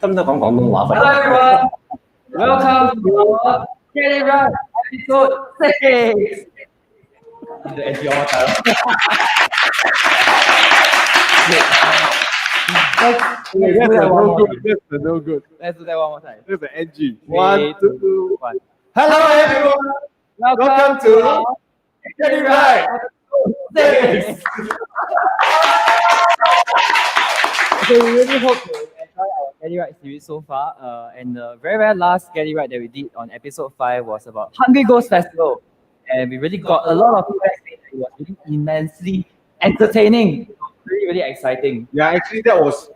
Hello everyone, welcome to our Get It Right episode 6. The NGO title. That's no good. Let's do that one more time. That's the NG. 3, 2, 1. Hello everyone. Welcome to Get It Right. episode 6. Okay, we really hope you enjoy our Get It Right series so far. And the very last Get It Right that we did on episode 5 was about Hungry Ghost Festival. And we really got a lot of feedback saying that it was really immensely entertaining. Really exciting. Yeah, actually that was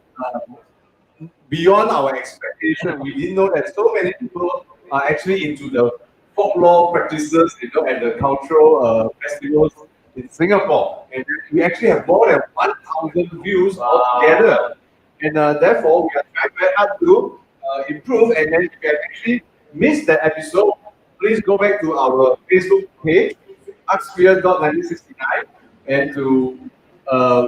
beyond our expectation. We didn't know that so many people are actually into the folklore practices, and the cultural festivals in Singapore. And we actually have more than 1,000 views altogether. And therefore, we are trying very hard to improve. And then if you have actually missed that episode, please go back to our Facebook page, artsphere.1969, and to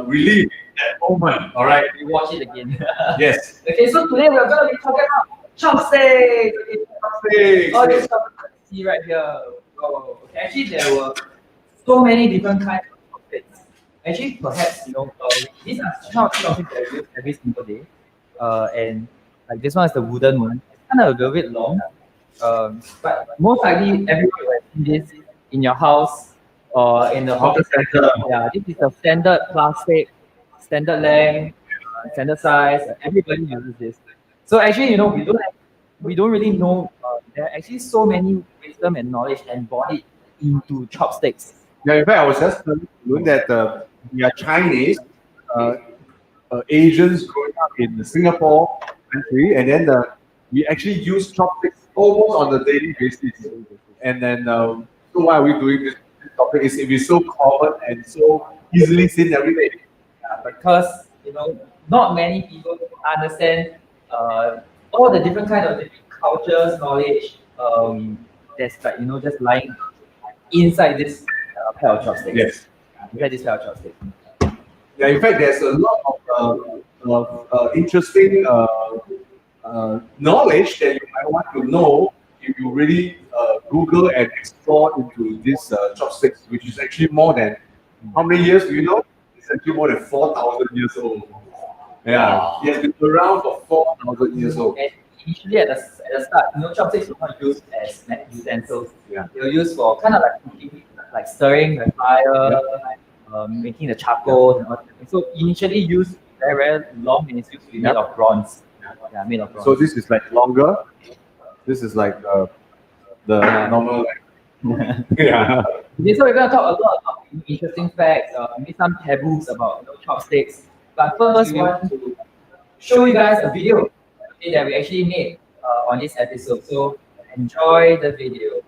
relive that moment. All right, We watch it again. yes. Okay, so today we're going to be talking about chopsticks. Chopsticks. All these chopsticks you see right here. Oh, okay. Actually, there were so many different kinds of chopsticks. Actually, perhaps these are chopsticks that we use every single day. And like this one is the wooden one. It's kind of a little bit long. But most likely everyone will have seen this in your house or in the hawker center. Yeah, this is a standard plastic, standard length, standard size. Everybody uses this. So actually, we don't really know. There are actually so many wisdom and knowledge embodied into chopsticks. Yeah, in fact, I was just learning that we are Chinese, Asians growing up in Singapore country, and then we actually use chopsticks almost on a daily basis. And then, so why are we doing this topic? Is it is so common and so easily seen every day. Because not many people understand all the different kind of different cultures, knowledge. That's like just lying inside this pair of chopsticks. Yes. Inside this pair of chopsticks. Yeah, in fact, there's a lot of interesting knowledge that you might want to know if you really Google and explore into these chopsticks, which is actually more than, how many years do you know? It's actually more than 4,000 years old. Yeah, it has been around for 4,000 years old. And initially at the start, chopsticks were not used as utensils. Yeah. They were used for kind of like cooking, like stirring the fire, making the charcoal and all that. So initially used very long, and it's used to be made of bronze. Yeah, made of bronze. So this is like longer. This is like the normal. Yeah. Okay, so we're going to talk a lot about interesting facts, maybe some taboos about chopsticks. But first, we want to show you guys a video that we actually made on this episode. So enjoy the video.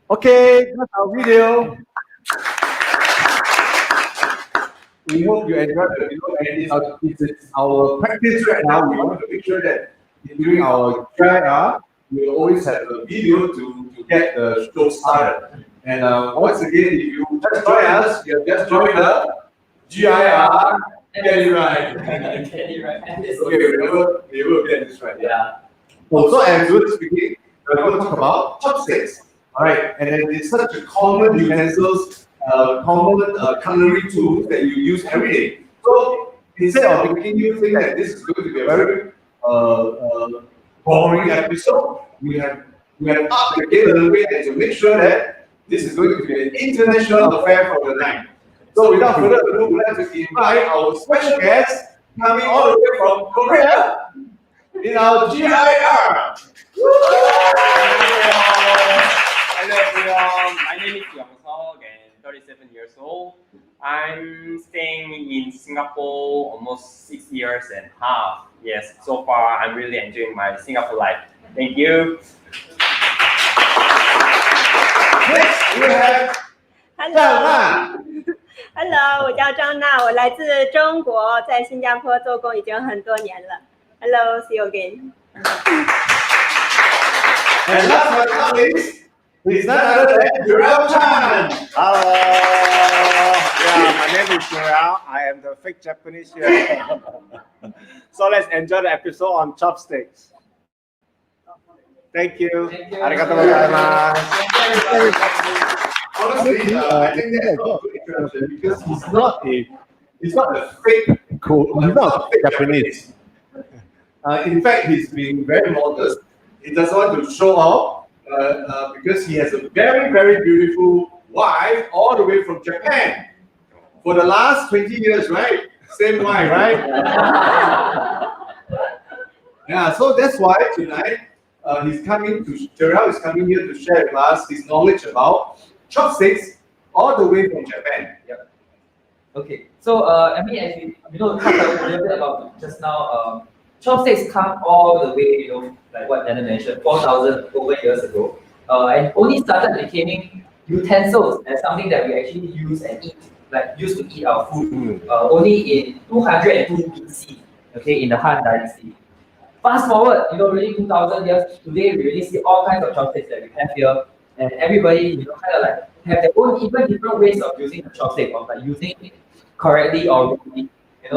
Okay, that's our video. We hope you enjoy the video, and it's our practice right now. We want to make sure that during our GIR, we will always have a video to get the show started. And once again, if you just join us, you have just joined the GIR. Get it right. Get it right. Okay, we will get this right. Yeah. Also, as we were speaking, we're going to talk about chopsticks. All right, and then it's such a common utensils, common culinary tools that you use every day. So instead of making you think that this is going to be a very boring episode, we have upped the game a little bit and to make sure that this is going to be an international affair for the night. So without further ado, we'd like to invite our special guest coming all the way from Korea in our GIR. Hello everyone, my name is Youngseog and 37 years old. I'm staying in Singapore almost 6 years and a half. Yes, so far I'm really enjoying my Singapore life. Thank you. Next, we have Zhao. Hello， 我叫张娜，我来自中国，在新加坡做工已经很多年了。Hello, see you again. And last but not least, is none other than Jerell. Hello. Yeah, my name is Jerell. I am the fake Japanese here. So let's enjoy the episode on chopsticks. Thank you. Arigatou gozaimasu. Honestly, I think that's not a good introduction because he's not a fake Japanese. In fact, he's being very modest. He doesn't want to show off because he has a very, very beautiful wife all the way from Japan. For the last 20 years, right? Same wife, right? Yeah, so that's why tonight Jerell is coming here to share with us his knowledge about chopsticks all the way from Japan. Yep. Okay, so I mean, as we talked a little bit about just now, chopsticks come all the way, like what Leonard mentioned, 4,000 over years ago, and only started becoming utensils as something that we actually use and eat, like used to eat our food, only in 202 BC, okay, in the Han Dynasty. Fast forward, really 2,000 years, today we really see all kinds of chopsticks that we have here, and everybody, kind of like have their own even different ways of using the chopstick, of like using it correctly or wrongly.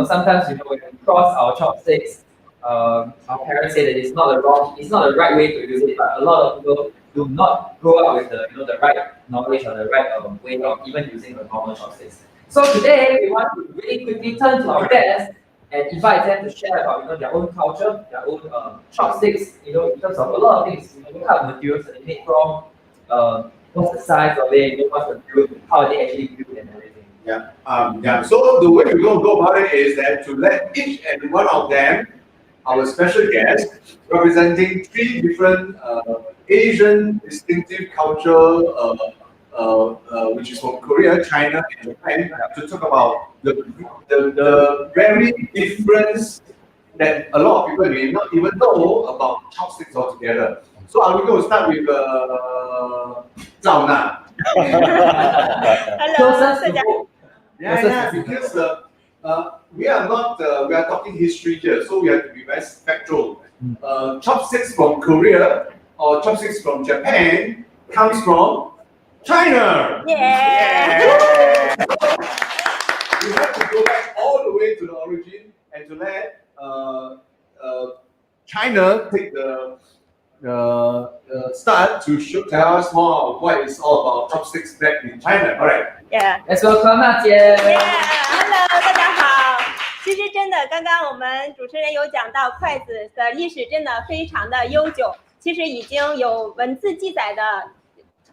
Sometimes when we cross our chopsticks, our parents say that it's not the right way to use it, but a lot of people do not grow up with the right knowledge or the right way of even using the normal chopsticks. So today we want to really quickly turn to our guests and invite them to share about their own culture, their own chopsticks, in terms of a lot of things, what kind of materials that they made from, what's the size of it, what's the build, how are they actually built and everything. Yeah. So the way we're going to go about it is that to let each and one of them, our special guest, representing 3 different Asian distinctive culture, which is from Korea, China, and Japan, to talk about the very difference that a lot of people may not even know about chopsticks altogether. So are we going to start with Zhao Na? Hello， Yeah, because we are talking history here, so we have to be very factual. Chopsticks from Korea or chopsticks from Japan comes from China. Yeah. We have to go back all the way to the origin and to let China take the start to tell us more of what it's all about chopsticks back in China. All right. Yeah. Let's welcome 娜姐。Hello， 大家好。其实真的，刚刚我们主持人有讲到筷子的历史真的非常的悠久，其实已经有文字记载的。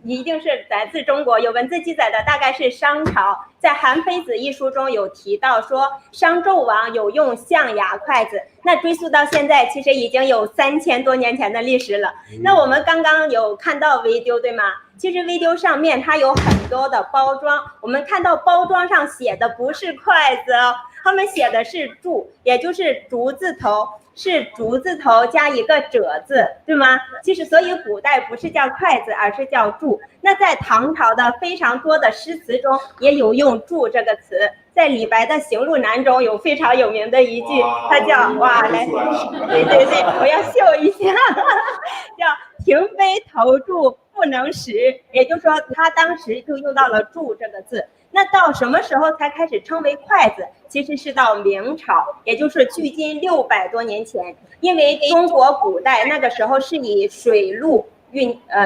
一定是来自中国，有文字记载的大概是商朝，在《韩非子》一书中有提到说，商纣王有用象牙筷子，那追溯到现在，其实已经有3000多年前的历史了。那我们刚刚有看到 video 对吗？其实 video 上面它有很多的包装，我们看到包装上写的不是筷子哦，他们写的是柱，也就是竹字头。是竹字头加一个者字，对吗？其实所以古代不是叫筷子，而是叫柱。那在唐朝的非常多的诗词中也有用柱这个词，在李白的《行路难》中有非常有名的一句，它叫来，对对对，我要秀一下，叫停飞投箸不能食，也就是说他当时就用到了箸这个字。那到什么时候才开始称为筷子？其实是到明朝，也就是距今600多年前。因为中国古代那个时候是以水路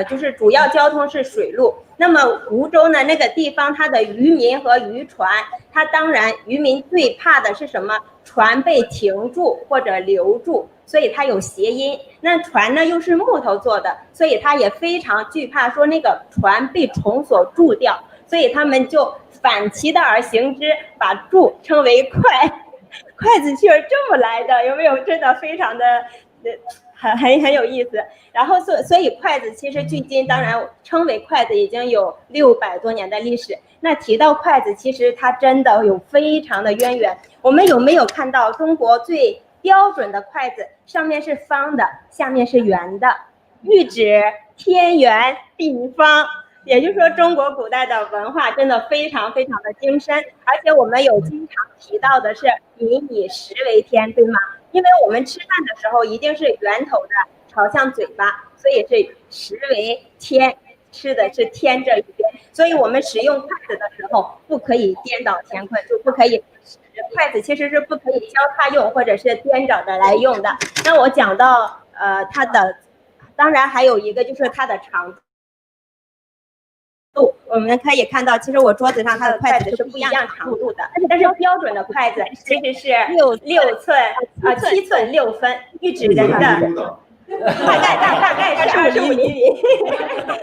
就是主要交通是水路。那么梧州呢，那个地方它的渔民和渔船，它当然渔民最怕的是什么？船被停住或者留住，所以它有谐音。那船呢又是木头做的，所以它也非常惧怕说那个船被虫所蛀掉，所以他们就反其道而行之，把箸称为筷子就是这么来的，有没有？真的非常的很有意思。然后所以筷子其实距今当然称为筷子已经有600多年的历史。那提到筷子，其实它真的有非常的渊源。我们有没有看到中国最标准的筷子上面是方的，下面是圆的？喻指天圆地方。也就是说，中国古代的文化真的非常非常的精深，而且我们有经常提到的是民以食为天，对吗？因为我们吃饭的时候一定是圆头的朝向嘴巴，所以是食为天，吃的是天这一边。所以我们使用筷子的时候不可以颠倒乾坤，就不可以筷子其实是不可以交叉用或者是颠着的来用的。那我讲到它的，当然还有一个就是它的长度，我们可以看到，其实我桌子上它的筷子是不一样长度的，但是标准的筷子其实是7寸6分，喻指人的大概是25厘米，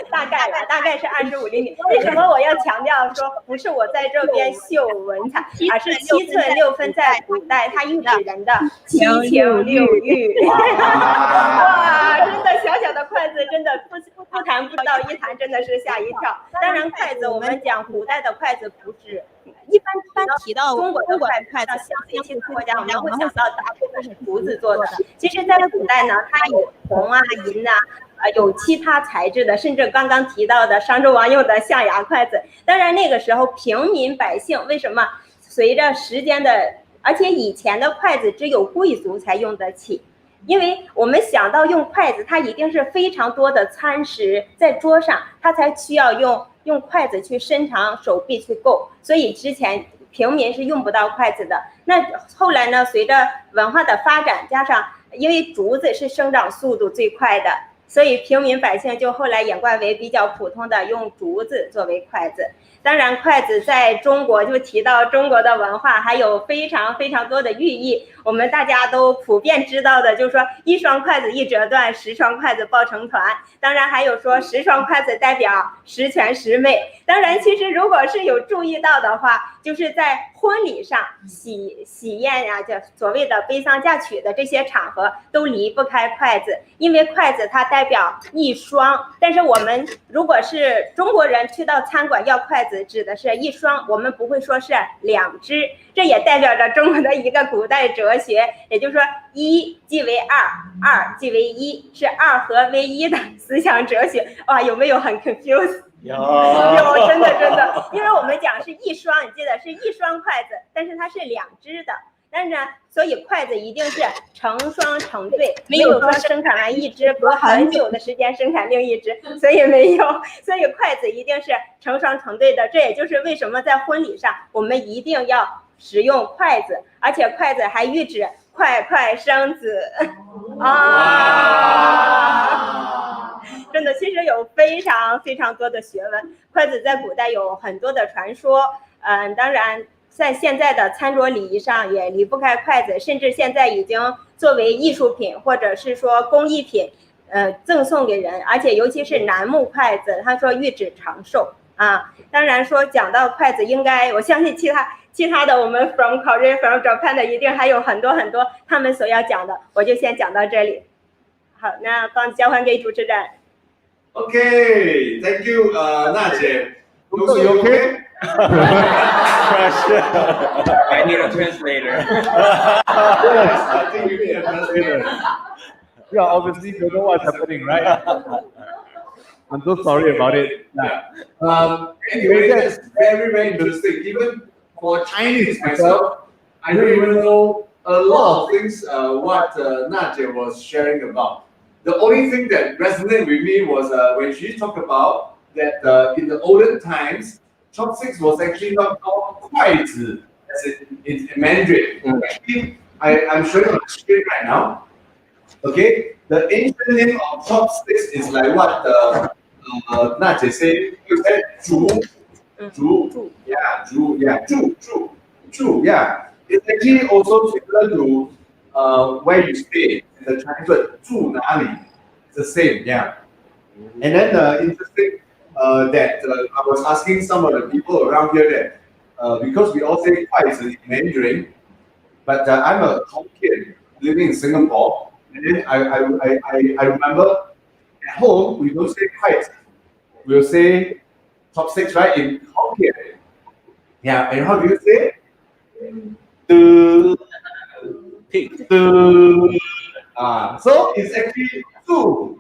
大概是25厘米。为什么我要强调说不是我在这边秀文采，而是7寸6分在古代它喻指人的七情六欲。哇，真的小小的筷子真的不谈不到，一谈真的是吓一跳。当然筷子我们讲古代的筷子不是一般提到中国的筷子，相对其他国家我们会想到大部分是竹子做的。其实，在古代呢，它有铜啊、银啊，有其他材质的，甚至刚刚提到的商纣王用的象牙筷子。当然，那个时候平民百姓为什么随着时间的，而且以前的筷子只有贵族才用得起。因为我们想到用筷子，它一定是非常多的餐食在桌上，它才需要用筷子去伸长手臂去够，所以之前平民是用不到筷子的。那后来呢，随着文化的发展，加上因为竹子是生长速度最快的，所以平民百姓就后来演化为比较普通的用竹子作为筷子。当然筷子在中国就提到中国的文化还有非常非常多的寓意，我们大家都普遍知道的就是说一双筷子一折断，10双筷子抱成团。当然还有说10双筷子代表10全10美。当然其实如果是有注意到的话，就是在婚礼上喜宴呀，就所谓的悲丧嫁娶的这些场合都离不开筷子，因为筷子它代表一双。但是我们如果是中国人去到餐馆要筷子，指的是一双，我们不会说是2只。这也代表着中国的一个古代哲学，也就是说1即为2，2即为1，是2合为1的思想哲学。哇，有没有很 confused？ 有，真的，因为我们讲是一双，你记得是一双筷子，但是它是2只的。但是呢，所以筷子一定是成双成对，没有说生产完1只，隔很久的时间生产另1只，所以没有。所以筷子一定是成双成对的，这也就是为什么在婚礼上我们一定要使用筷子，而且筷子还喻指快快生子啊！真的，其实有非常非常多的学问。筷子在古代有很多的传说，当然在现在的餐桌礼仪上也离不开筷子，甚至现在已经作为艺术品或者是说工艺品，赠送给人，而且尤其是楠木筷子，他说喻指长寿啊。当然说讲到筷子，应该我相信其他的我们 from Korea from Japan 的一定还有很多他们所要讲的，我就先讲到这里。好，那交还给主持人。Okay, thank you, 娜姐。So you okay? I need a translator. Yes, I think you need a translator. Yeah, obviously you know what's happening, right? I'm so sorry about it. Yeah. Anyway, that's very, very interesting. Even for Chinese myself, I don't even know a lot of things what Nadia was sharing about. The only thing that resonated with me was when she talked about that in the olden times, chopsticks was actually not called 筷子 as in Mandarin. Actually, I'm showing on the screen right now. Okay, the ancient name of chopsticks is like what Nadia said. You said 竹, yeah, 竹, yeah, 竹, yeah. It's actually also similar to where you stay. The Chinese word 住哪里? It's the same, yeah. And then interesting that I was asking some of the people around here that because we all say 筷子 in Mandarin, but I'm a Hokkien living in Singapore, and then I remember at home we don't say 筷子, we'll say chopsticks, right, in Hokkien. Yeah, and how do you say? So it's actually 住.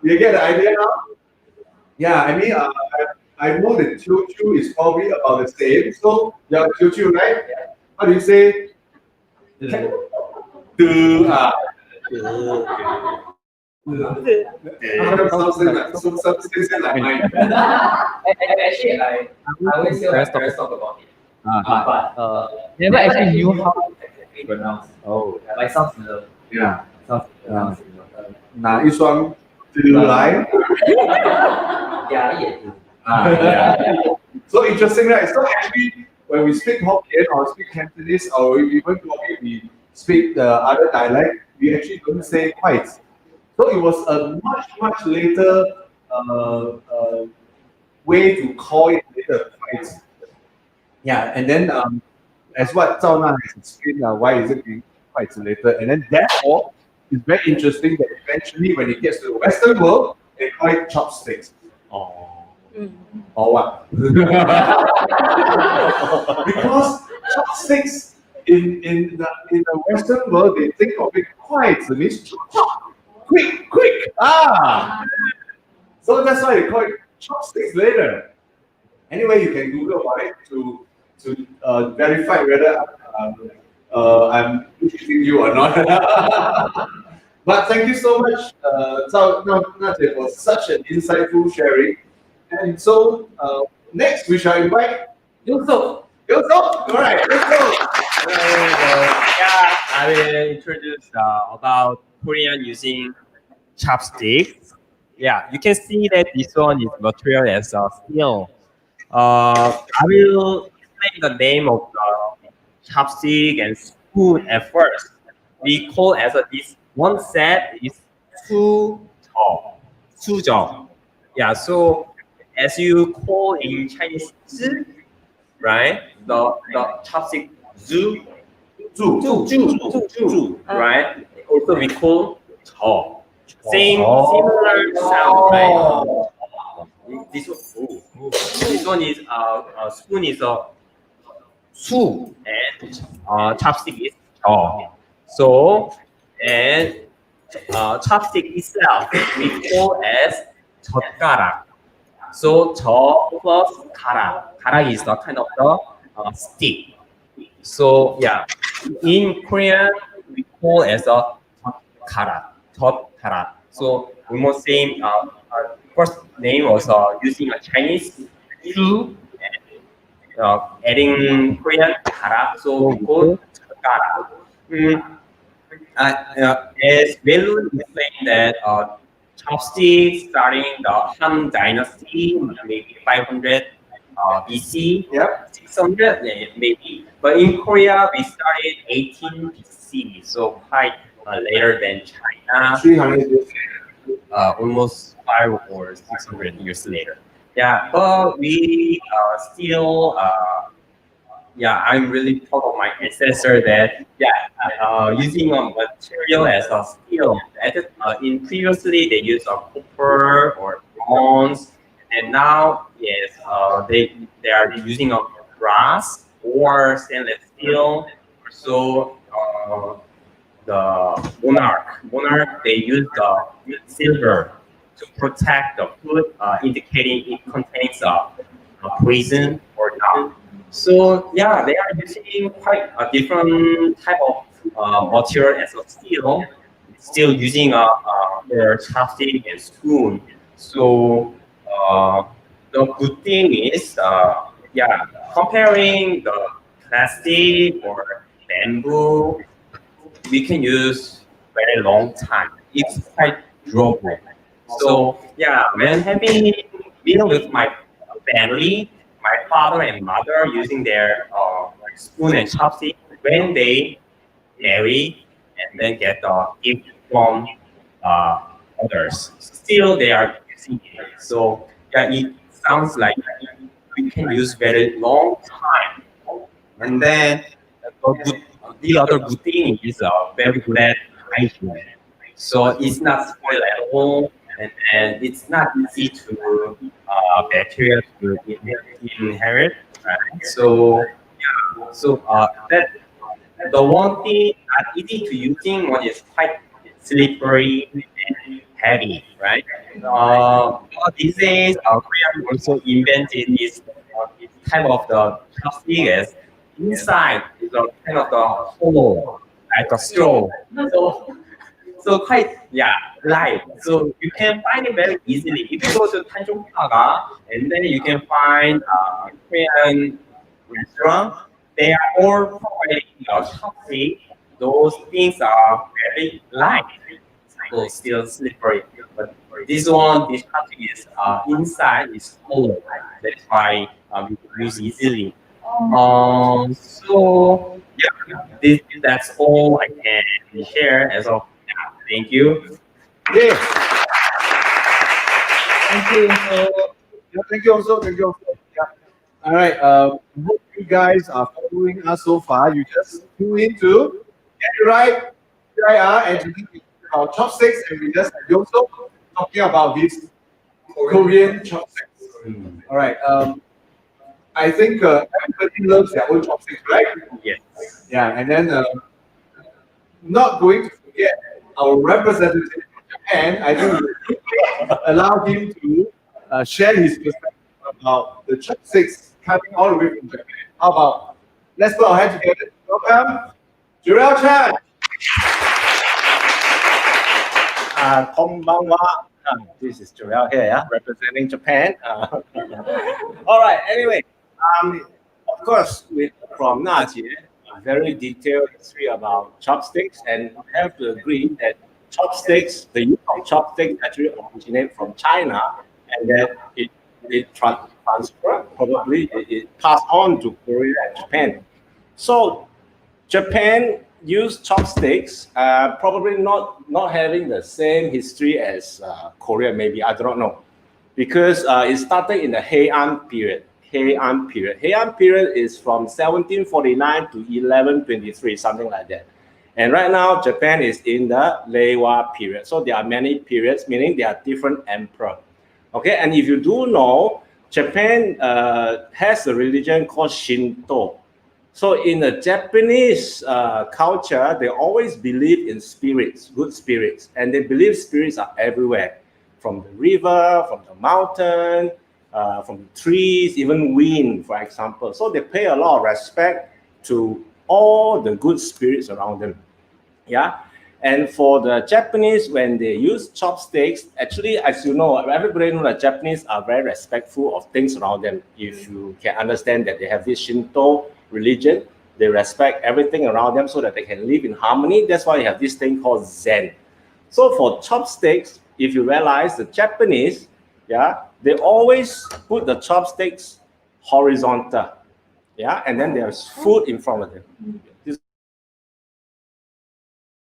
You get the idea now? Yeah, I mean, I know that Teochew is probably about the same. So, yeah, Teochew, right? How do you say? Something like mine. Actually, I always hear my parents talk about it, but never actually knew how to exactly pronounce. Oh, Like sounds similar. yeah. Sounds Yeah. similar. 哪一双子来? Yeah, yeah. Yeah. So interesting, right? So actually, when we speak Hokkien or speak Cantonese or even probably we speak the other dialect, we actually don't say quite. So it was a much later way to call it later quite. Yeah, and then as what Zhao Na has explained, why is it being quite later, and then therefore it's very interesting that eventually when it gets to the Western world, they call it chopsticks. Or what? Because chopsticks in the Western world, they think of it quite means chop, chop, quick. So that's why they call it chopsticks later. Anyway, you can Google about it to verify whether I'm teaching you or not. But thank you so much, Zhao Natie, for such an insightful sharing. And so next we shall invite Youngseog. All right, let's go. Yeah, I will introduce about Korean using chopsticks. Yeah, you can see that this one is material as steel. I will explain the name of the chopstick and spoon at first. We call as this one set is 수저. Yeah, so as you call in Chinese, 知, right? The chopstick zu, right? Also we call 炒. Similar sound, right? This one is spoon is a 수 and chopstick is 저. So and chopstick itself we call as 젓가락. So 저 plus 가락. 가락 is the kind of the stick. So yeah, in Korean we call as a 젓가락. 젓가락. So almost same. First name was using a Chinese 수 and adding Korean 가락. So we call 젓가락. As Leonard explained that chopsticks starting the Han Dynasty, maybe 500 BC, 600 maybe. But in Korea, we started 18 BC, so quite later than China. 300 years. Almost 500 or 600 years later. Yeah, but we still. I'm really proud of my ancestor that using a material as a steel. In previously they used a copper or bronze, and now they are using a brass or stainless steel. So the monarch they use the silver. to protect the food, indicating it contains a poison or not. So yeah, they are using quite a different type of material as a steel, still using their chopstick and spoon. So the good thing is, yeah, comparing the plastic or bamboo, we can use very long time. It's quite durable. So yeah, when having dinner with my family, my father and mother using their spoon and chopstick when they marry and then get the gift from uh, others. Still, they are using it. So yeah, it sounds like we can use very long time. And then the other good thing is very good at hygiene. So it's not spoiled at all, and it's not easy to bacteria to inherit. Right? So yeah, so that the one thing not easy to using one is quite slippery and heavy, right? But these days, Korean also invented this type of the plastic is inside is a kind of the hole, like a straw. So, so quite yeah light. So you can find it very easily. If you go to Tanjong Paga, and then you can find Korean restaurant, they are all providing chopstick. Those things are very light, so still slippery. But this one, this chopstick is inside is hollow. That's why we can use easily. So yeah, that's all I can share as of now. Thank you. Yeah. Thank you. So, Yeah, thank you also. Thank you also. Yeah. All right. Hope you guys are following us so far. You just tune into Get It Right, GIR, and today about chopsticks, and we just had also talking about these Korean chopsticks. All right. I think everybody loves their own chopsticks, right? Yes. Yeah, and then not going to forget our representative from Japan. I think we allow him to share his perspective about the chopsticks coming all the way from Japan. How about let's put our hands together. Welcome, Jerell Chan. Konbanwa. This is Jerell here, yeah, representing Japan. All right. Anyway, of course, from Najie, a very detailed history about chopsticks, and I have to agree that chopsticks, the use of chopsticks actually originate from China, and that it transferred, probably it passed on to Korea and Japan. So Japan used chopsticks, probably not having the same history as Korea, maybe, I don't know, because it started in the Heian period. Heian period is from 1749 to 1123, something like that. And right now, Japan is in the Reiwa period. So there are many periods, meaning there are different emperors. Okay, and if you do know, Japan has a religion called Shinto. So in the Japanese culture, they always believe in spirits, good spirits, and they believe spirits are everywhere, from the river, from the mountain, from the trees, even wind, for example. So they pay a lot of respect to all the good spirits around them. Yeah. And for the Japanese, when they use chopsticks, actually, as you know, everybody knows that Japanese are very respectful of things around them. If you can understand that they have this Shinto religion, they respect everything around them so that they can live in harmony. That's why you have this thing called Zen. So for chopsticks, if you realize the Japanese, yeah, they always put the chopsticks horizontal, yeah, and then there's food in front of them. This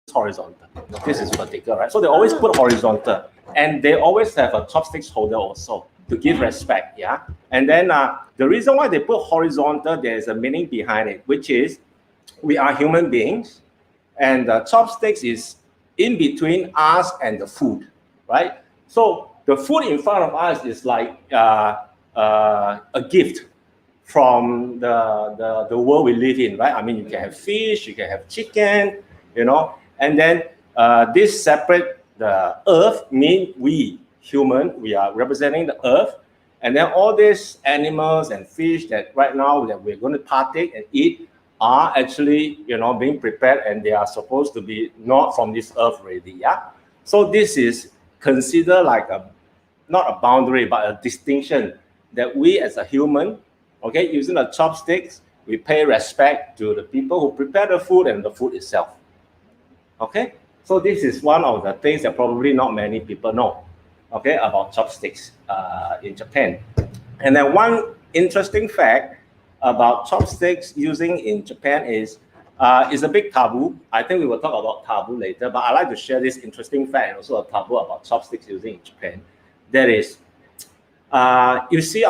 is horizontal. This is vertical, right? So they always put horizontal, and they always have a chopsticks holder also to give respect, yeah. And then the reason why they put horizontal, there is a meaning behind it, which is we are human beings, and the chopsticks is in between us and the food, right? So the food in front of us is like a gift from the world we live in, right? I mean, you can have fish, you can have chicken, you know, and then this separate the earth mean we, human, we are representing the earth, and then all these animals and fish that right now that we're going to partake and eat are actually, being prepared, and they are supposed to be not from this earth already. Yeah. So this is considered like not a boundary, but a distinction that we as a human, okay, using the chopsticks, we pay respect to the people who prepare the food and the food itself. Okay, so this is one of the things that probably not many people know, okay, about chopsticks in Japan. And then one interesting fact about chopsticks using in Japan is a big taboo. I think we will talk about taboo later, but I like to share this interesting fact and also a taboo about chopsticks using in Japan. That is, you see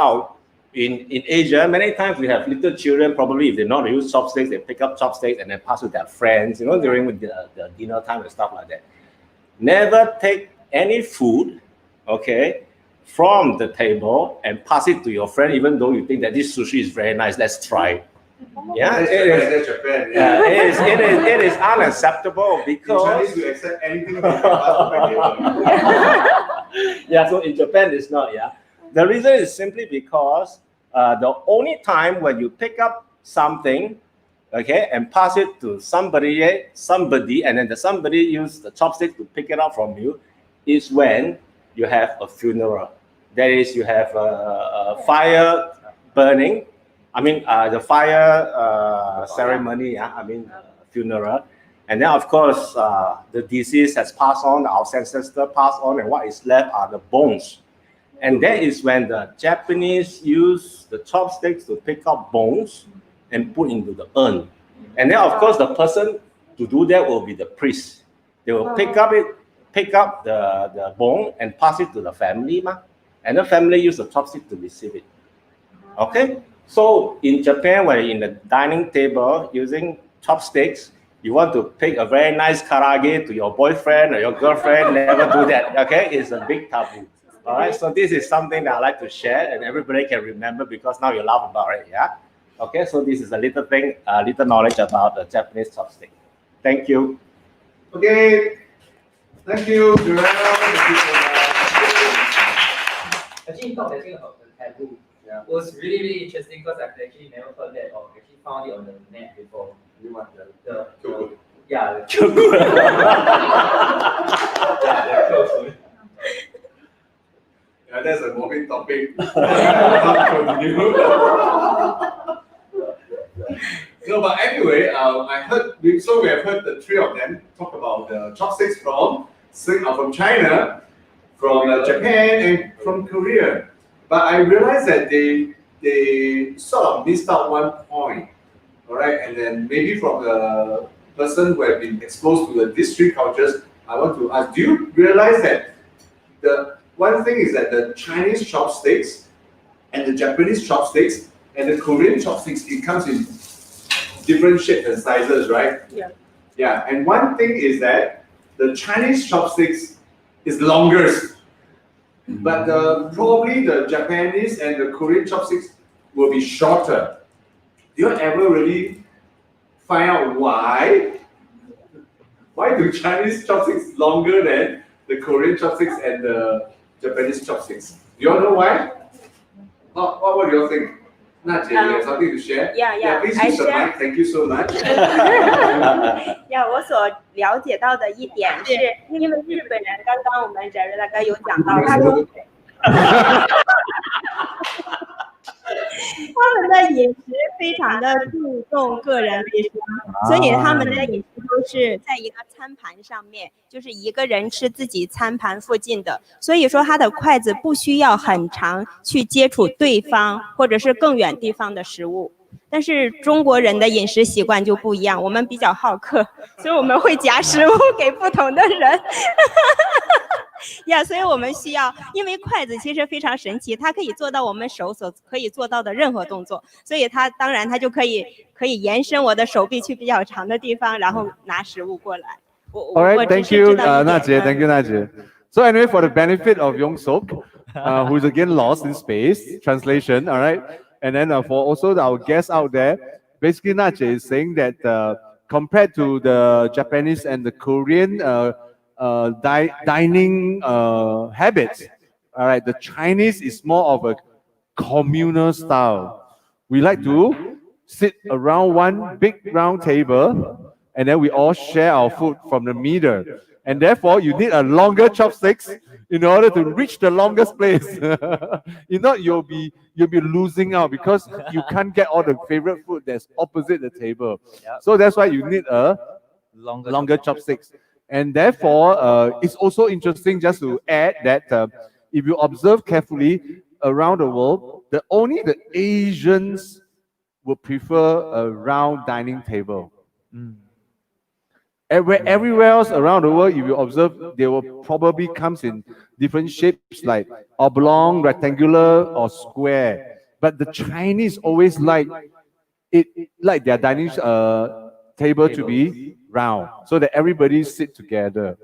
in Asia, many times we have little children, probably if they know how to use chopsticks, they pick up chopsticks and then pass to their friends, during the dinner time and stuff like that. Never take any food, okay, from the table and pass it to your friend, even though you think that this sushi is very nice, let's try. Yeah, That's Japan. Yeah, it is unacceptable because in Chinese, we accept anything that you pass. Yeah, so in Japan it's not. Yeah, the reason is simply because the only time when you pick up something, okay, and pass it to somebody, and then somebody use the chopstick to pick it up from you, is when you have a funeral. That is, you have a fire burning. I mean, the fire ceremony, funeral. And then, of course, the disease has passed on, our ancestors passed on, and what is left are the bones. And that is when the Japanese use the chopsticks to pick up bones and put into the urn. And then, of course, the person to do that will be the priest. They will pick up the bone and pass it to the family, and the family use the chopstick to receive it. Okay? So in Japan, when you're in the dining table using chopsticks, you want to pick a very nice karaage to your boyfriend or your girlfriend, never do that, okay? It's a big taboo, all right? So this is something that I like to share and everybody can remember because now you laugh about it, yeah? Okay, so this is a little thing, little knowledge about the Japanese chopstick. Thank you. Okay, thank you, Jerell. Thank you so much. Actually, not that thing about the taboo. Yeah. It was really, really interesting because I've actually never heard that or actually found it on the net before. You want The yeah. Yeah, that's a moving topic. No, but anyway, I heard. So we have heard the three of them talk about the chopsticks from China, from Japan, and from Korea. But I realized that they sort of missed out one point, all right? And then maybe from the person who have been exposed to these three cultures, I want to ask: do you realize that the one thing is that the Chinese chopsticks and the Japanese chopsticks and the Korean chopsticks, it comes in different shapes and sizes, right? Yeah. Yeah, and one thing is that the Chinese chopsticks is longer. But probably the Japanese and the Korean chopsticks will be shorter. Do you ever really find out why? Why do Chinese chopsticks longer than the Korean chopsticks and the Japanese chopsticks? Do you all know why? What do you all think? Nadia, you have something to share? Yeah, please I use the share. mic. Thank you so much. 我所了解到的一点是，因为日本人刚刚我们Jerell大哥有讲到，他们的饮食非常的注重个人卫生，所以他们的饮食都是在一个餐盘上面，就是一个人吃自己餐盘附近的，所以说他的筷子不需要很长去接触对方或者是更远地方的食物。但是中国人的饮食习惯就不一样，我们比较好客，所以我们会夹食物给不同的人。所以我们需要，因为筷子其实非常神奇，它可以做到我们手所可以做到的任何动作，所以它当然它就可以延伸我的手臂去比较长的地方，然后拿食物过来。All right, thank you, Nadia. Thank you, Nadia. So anyway, for the benefit of Youngseog, who is again lost in space, translation, all right? And then for also our guests out there, basically Nadia is saying that compared to the Japanese and the Korean dining habits, All right, the Chinese is more of a communal style. We like to sit around one big round table, and then we all share our food from the middle. And therefore, you need a longer chopsticks in order to reach the longest place. If not, you'll be losing out because you can't get all the favorite food that's opposite the table. Yep. So that's why you need a longer chopsticks. And therefore, it's also interesting just to add that if you observe carefully around the world, only the Asians would prefer a round dining table. Everywhere else around the world, if you observe, they will probably comes in different shapes like oblong, rectangular, or square. But the Chinese always like their dining table to be round, so that everybody sit together.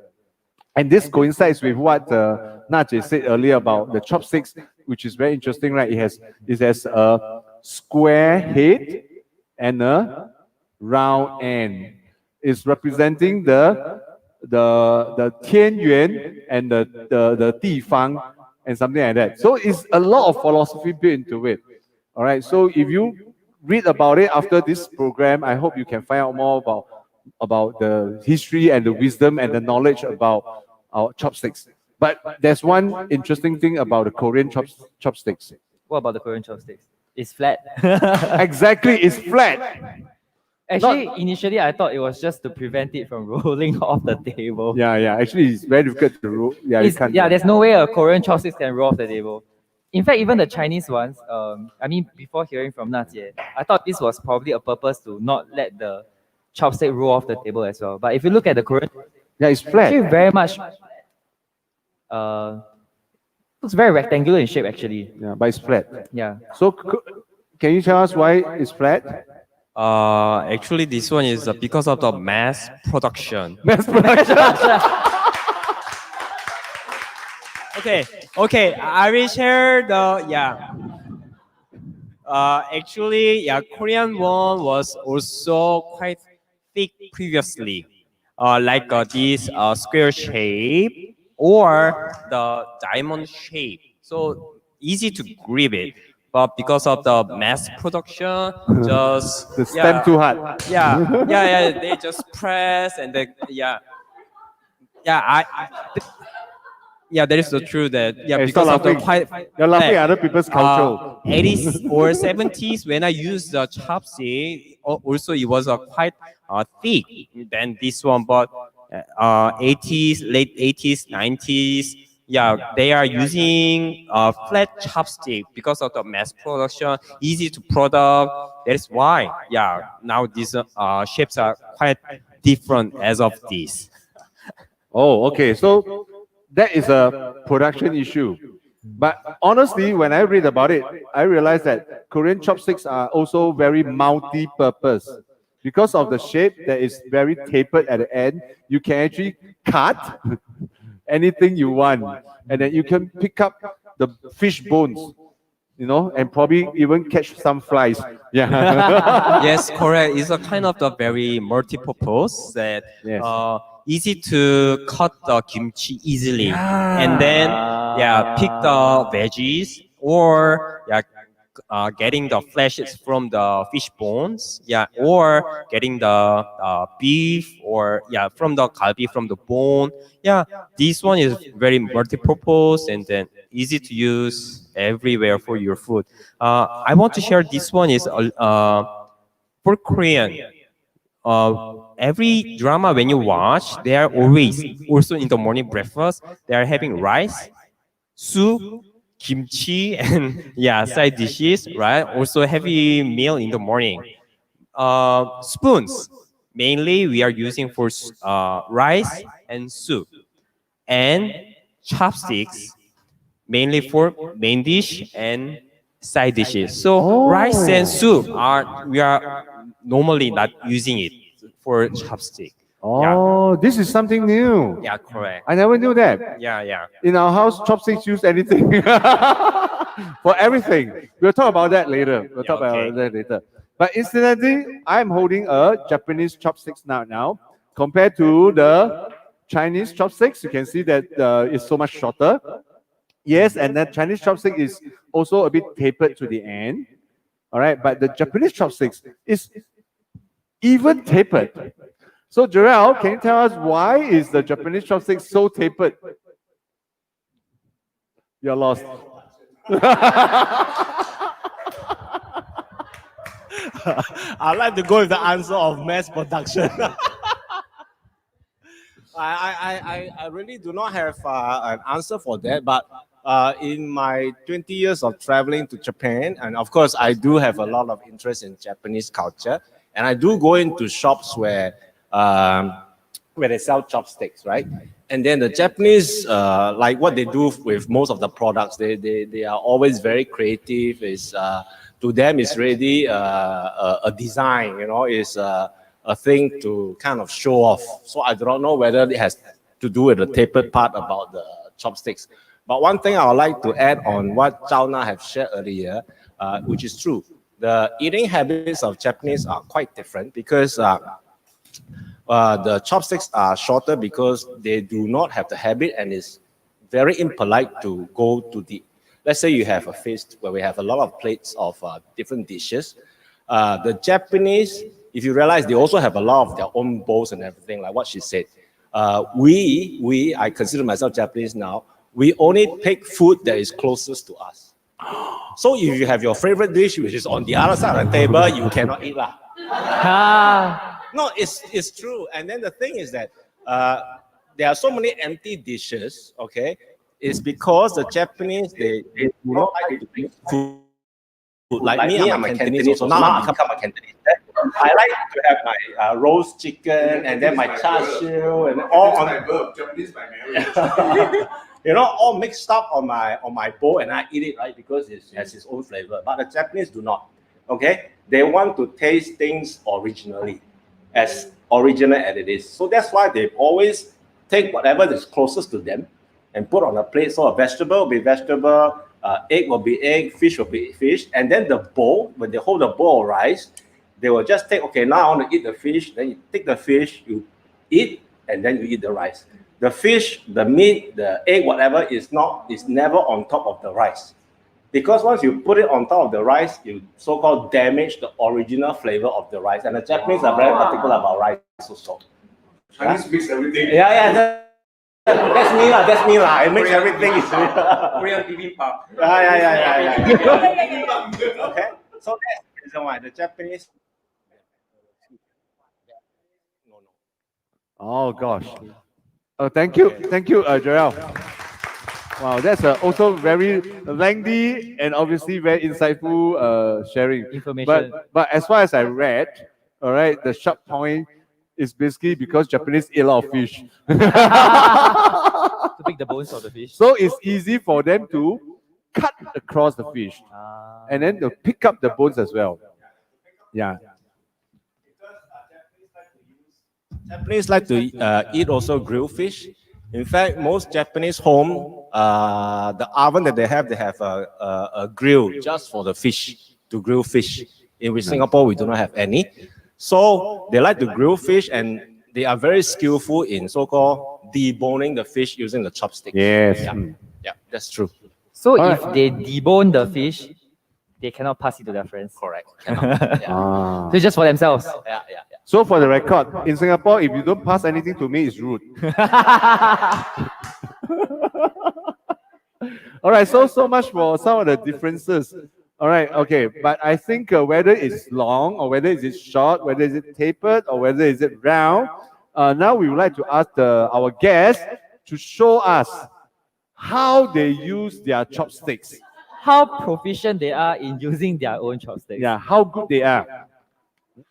And this coincides with what Naje said earlier about the chopsticks, which is very interesting, right? It has a square head and a round end. It's representing the Tian Yuan and the Di Fang and something like that. So it's a lot of philosophy built into it. All right. So if you read about it after this program, I hope you can find out more about the history and the wisdom and the knowledge about our chopsticks. But there's one interesting thing about the Korean chopsticks. What about the Korean chopsticks? It's flat. Exactly, it's flat. Actually, initially I thought it was just to prevent it from rolling off the table. Yeah. Actually, it's very difficult to roll. Yeah, you can't. There's no way a Korean chopsticks can roll off the table. In fact, even the Chinese ones, I mean, before hearing from Najie, I thought this was probably a purpose to not let the chopstick roll off the table as well. But if you look at the Korean, yeah, it's flat. actually very much, looks very rectangular in shape actually. Yeah, but it's flat. Yeah. So, can you tell us why it's flat? Actually, this one is because of the mass production. Mass production. Okay. I will share actually, Korean one was also quite thick previously, like this square shape or the diamond shape. So easy to grip it. But because of the mass production, just the stem too hard. Yeah. They just press and they that is the truth that because of the quite you're laughing at other people's culture. 80s or 70s when I used the chopstick, also it was quite thick than this one, but 80s, late 80s, 90s. Yeah, they are using flat chopstick because of the mass production, easy to product. That is why, now these shapes are quite different as of this. Oh, okay. So that is a production issue. But honestly, when I read about it, I realized that Korean chopsticks are also very multi-purpose. Because of the shape that is very tapered at the end, you can actually cut anything you want, and then you can pick up the fish bones, and probably even catch some flies. Yeah. Yes, correct. It's a kind of the very multi-purpose that Yes. easy to cut the kimchi easily, and then pick the veggies or getting the fleshes from the fish bones, or getting the beef or from the galbi from the bone. This one is very multi-purpose and then easy to use everywhere for your food. I want to share this one is for Korean. Every drama when you watch, they are always also in the morning breakfast. They are having rice, soup, kimchi, and side dishes, right? Also heavy meal in the morning. Spoons, mainly we are using for rice and soup, and chopsticks, mainly for main dish and side dishes. So rice and soup we are normally not using it for chopstick. Oh, this is something new. Yeah, correct. I never knew that. Yeah. In our house, chopsticks use anything for everything. We'll talk about that later. But incidentally, I'm holding a Japanese chopsticks now. Compared to the Chinese chopsticks, you can see that it's so much shorter. Yes, and then Chinese chopstick is also a bit tapered to the end. All right, but the Japanese chopsticks is even tapered. So Jerell, can you tell us why is the Japanese chopstick so tapered? You're lost. I'd like to go with the answer of mass production. I really do not have an answer for that, but in my 20 years of traveling to Japan, and of course I do have a lot of interest in Japanese culture, and I do go into shops where they sell chopsticks, right? And then the Japanese, like what they do with most of the products, they are always very creative. To them, it's really a design, you know, it's a thing to kind of show off. So I do not know whether it has to do with the tapered part about the chopsticks. But one thing I would like to add on what Zhao have shared earlier, which is true. The eating habits of Japanese are quite different because the chopsticks are shorter because they do not have the habit, and it's very impolite to go to the, let's say you have a feast where we have a lot of plates of different dishes. The Japanese, if you realize, they also have a lot of their own bowls and everything, like what she said. I consider myself Japanese now, we only pick food that is closest to us. So if you have your favorite dish, which is on the other side of the table, you cannot eat lah. No, it's true. And then the thing is that there are so many empty dishes, okay? It's because the Japanese, they do not like to eat food. Like me, I'm a Cantonese also. Now I become a Cantonese. I like to have my roast chicken and then my char siu and all on my birth, Japanese by marriage. You know, all mixed up on my bowl, and I eat it, right, because it has its own flavor. But the Japanese do not. Okay, they want to taste things originally, as original as it is. So that's why they always take whatever is closest to them and put on a plate. So a vegetable will be vegetable, egg will be egg, fish will be fish, and then the bowl, when they hold the bowl of rice, they will just take, okay, now I want to eat the fish, then you take the fish, you eat, and then you eat the rice. The fish, the meat, the egg, whatever is never on top of the rice. Because once you put it on top of the rice, you so-called damage the original flavor of the rice. And the Japanese are very particular about rice also. Chinese mix everything. Yeah. That's me lah. I mix everything. Korean bibimbap. Yeah. Okay. So that's the reason why the Japanese. Oh gosh. Oh, thank you, Jerell. Wow, that's also very lengthy and obviously very insightful sharing Information. But as far as I read, all right, the sharp point is basically because Japanese eat a lot of fish. To pick the bones of the fish. So it's easy for them to cut across the fish and then to pick up the bones as well. Yeah. Japanese like to eat also grilled fish. In fact, most Japanese home, the oven that they have a grill just for the fish, to grill fish. In Singapore, we do not have any. So they like to grill fish, and they are very skillful in so-called deboning the fish using the chopstick. Yes. Yeah, that's true. So if they debone the fish, they cannot pass it to their friends. Correct. Cannot. Ah. So it's just for themselves. Yeah. So for the record, in Singapore, if you don't pass anything to me, it's rude. All right, so much for some of the differences. All right, okay, but I think whether it's long or whether it's short, whether it's tapered or whether it's round, now we would like to ask our guests to show us how they use their chopsticks. How proficient they are in using their own chopsticks. Yeah, how good they are.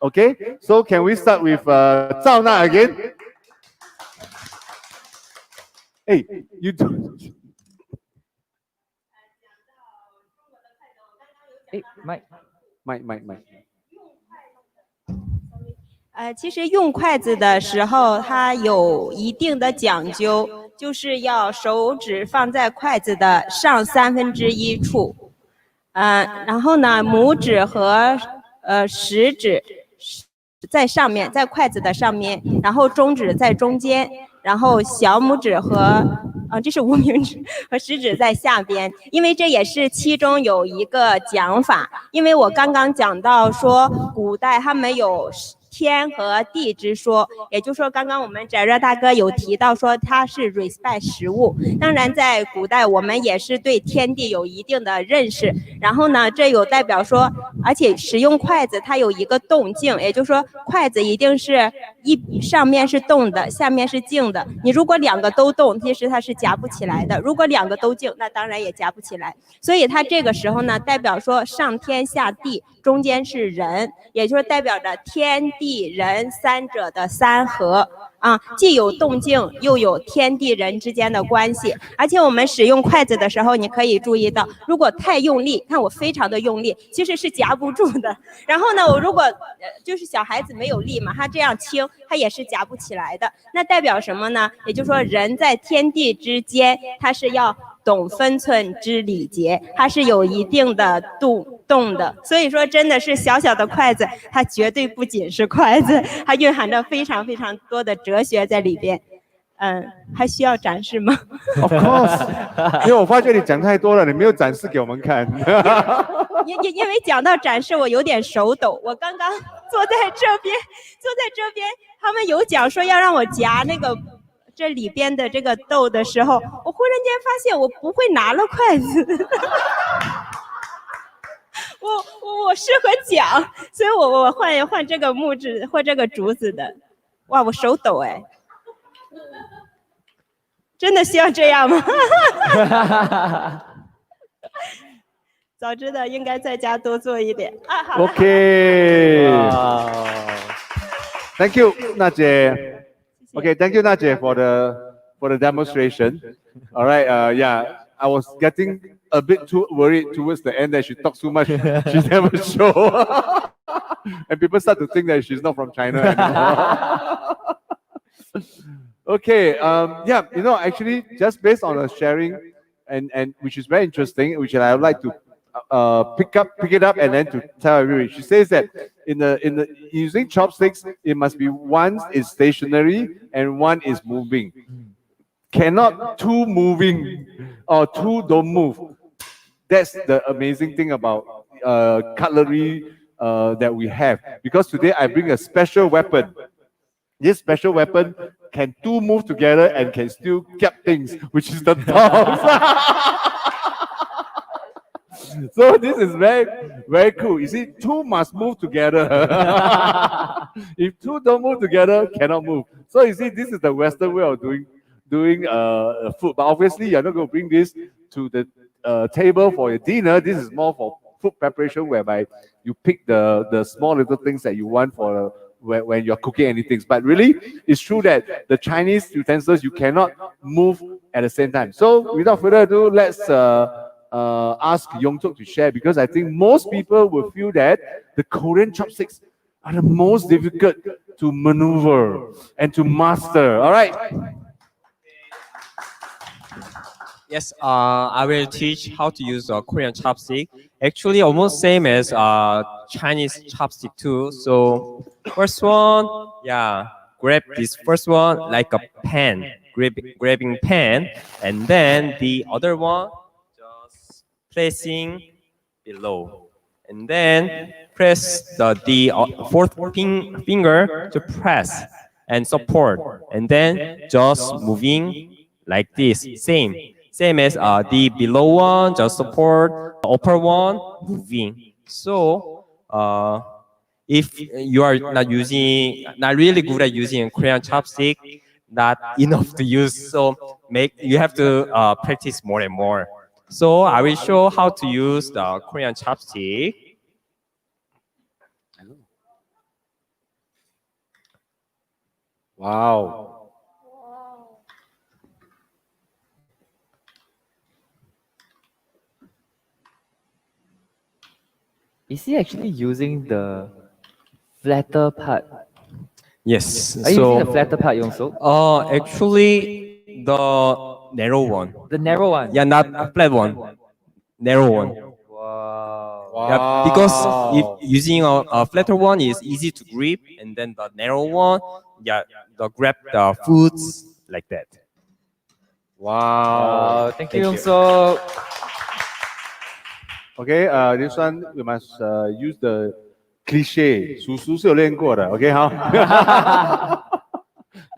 Okay, so can we start with Zhao Na again? Hey, you do. Hey, Mike. 其实用筷子的时候，它有一定的讲究，就是要手指放在筷子的上1/3处，然后呢，拇指和食指在上面，在筷子的上面，然后中指在中间，然后小拇指和这是无名指和食指在下边，因为这也是其中有一个讲法。因为我刚刚讲到说，古代他们有天和地之说，也就是说，刚刚我们翟热大哥有提到说，它是 respect 食物。当然，在古代我们也是对天地有一定的认识。然后呢，这有代表说，而且使用筷子它有一个动静，也就是说，筷子一定是上面是动的，下面是静的。你如果两个都动，其实它是夹不起来的；如果两个都静，那当然也夹不起来。所以它这个时候呢，代表说上天下地，中间是人，也就是代表着天地人三者的三合啊，既有动静，又有天地人之间的关系。而且我们使用筷子的时候，你可以注意到，如果太用力，看我非常的用力，其实是夹不住的。然后呢，我如果就是小孩子没有力嘛，他这样轻，他也是夹不起来的。那代表什么呢？也就是说，人在天地之间，他是要懂分寸知礼节，它是有一定的动的。所以说，真的是小小的筷子，它绝对不仅是筷子，它蕴含着非常非常多的哲学在里边。还需要展示吗 ？Of course， 因为我发觉你讲太多了，你没有展示给我们看。因为讲到展示，我有点手抖。我刚刚坐在这边，他们有讲说要让我夹那个这里边的这个豆的时候，我忽然间发现我不会拿了筷子。我适合讲，所以我换这个木质或这个竹子的。哇，我手抖哎。真的需要这样吗？早知道应该在家多做一点。OK， Thank you， 娜姐。Okay, thank you, Naje, for the demonstration. All right, yeah, I was getting a bit too worried towards the end that she talks too much. She never show, and people start to think that she's not from China anymore. Okay, yeah, you know, actually, just based on her sharing, and which is very interesting, which I would like to pick it up and then to tell everybody. She says that in the using chopsticks, it must be one is stationary and one is moving. Cannot two moving or two don't move. That's the amazing thing about cutlery that we have. Because today I bring a special weapon. This special weapon can two move together and can still get things, which is the tongs. So this is very, very cool. You see, two must move together. If two don't move together, cannot move. So you see, this is the Western way of doing food. But obviously, you're not going to bring this to the table for your dinner. This is more for food preparation, whereby you pick the small little things that you want for when you're cooking anything. But really, it's true that the Chinese utensils, you cannot move at the same time. So without further ado, let's ask Youngseog to share, because I think most people will feel that the Korean chopsticks are the most difficult to maneuver and to master. All right. Yes, I will teach how to use a Korean chopstick. Actually, almost same as Chinese chopstick too. So first one, yeah, grab this first one like a pen, grabbing pen, and then the other one just placing below, and then press the fourth finger to press and support, and then just moving like this, same as the below one, just support, the upper one, moving. So if you are not really good at using Korean chopstick, not enough to use, so you have to practice more and more. So I will show how to use the Korean chopstick. Wow. Is he actually using the flatter part? Yes. Are you using the flatter part, Youngseog? Actually, the narrow one. The narrow one? Yeah, not a flat one. Narrow one. Wow. Yeah, because if using a flatter one is easy to grip, and then the narrow one, yeah, grab the foods like that. Wow. Thank you, Youngseog. Okay, this one we must use the cliche. 叔叔是有练过的 ，OK 好。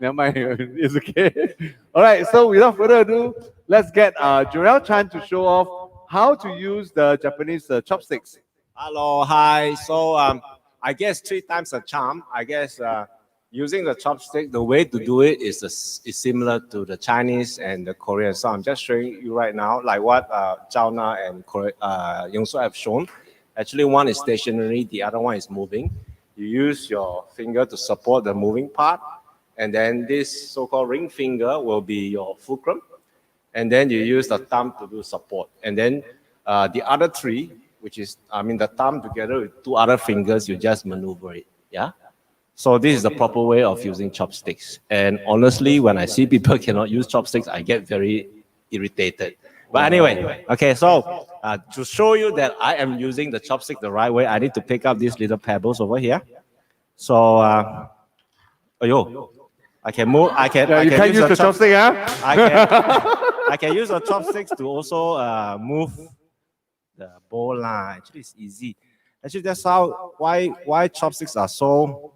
Never mind, it's okay. All right, so without further ado, let's get Jerell Chan to show off how to use the Japanese chopsticks. Hello, hi. So I guess 3 times a charm. I guess using the chopstick, the way to do it is similar to the Chinese and the Korean. So I'm just showing you right now, like what Zhao and Youngseog have shown. Actually, one is stationary, the other one is moving. You use your finger to support the moving part, and then this so-called ring finger will be your fulcrum, and then you use the thumb to do support. And then the other 3, which is, the thumb together with 2 other fingers, you just maneuver it, yeah? So this is the proper way of using chopsticks. And honestly, when I see people cannot use chopsticks, I get very irritated. But anyway, okay, so to show you that I am using the chopstick the right way, I need to pick up these little pebbles over here. So, I can move. I can use the chopstick, huh? I can use the chopsticks to also move the bowl. Actually, it's easy. Actually, that's why chopsticks are so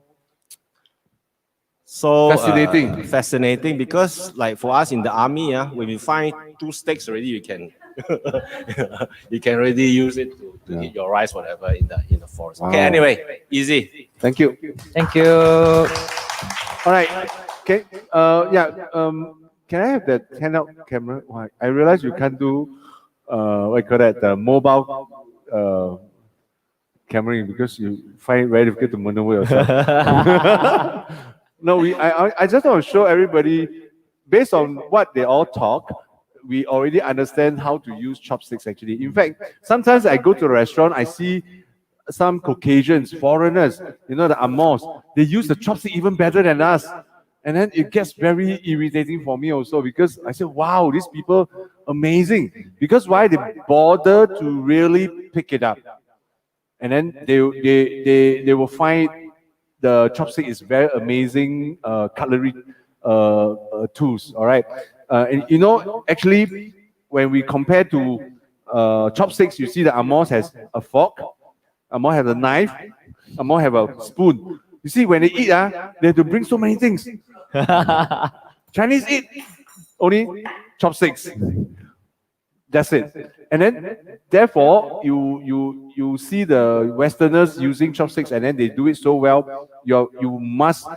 fascinating. Fascinating, because like for us in the army, when you find 2 sticks already, you can you can already use it to hit your rice, whatever, in the forest. Wow. Okay, anyway, easy. Thank you. Thank you. All right. Okay. Can I have that handheld camera? Why? I realize you can't do what you call that, the mobile camera, because you find it very difficult to maneuver yourself. No, I just want to show everybody, based on what they all talk, we already understand how to use chopsticks actually. In fact, sometimes I go to a restaurant, I see some Caucasians, foreigners, the Amos, they use the chopstick even better than us. And then it gets very irritating for me also, because I say, wow, these people, amazing. Because why? They bother to really pick it up. And then they will find the chopstick is very amazing cutlery tools, all right? And actually, when we compare to chopsticks, you see the Amos has a fork, Amos has a knife, Amos have a spoon. You see, when they eat, they have to bring so many things. Chinese eat only chopsticks. That's it. And then, therefore, you see the Westerners using chopsticks, and then they do it so well. You must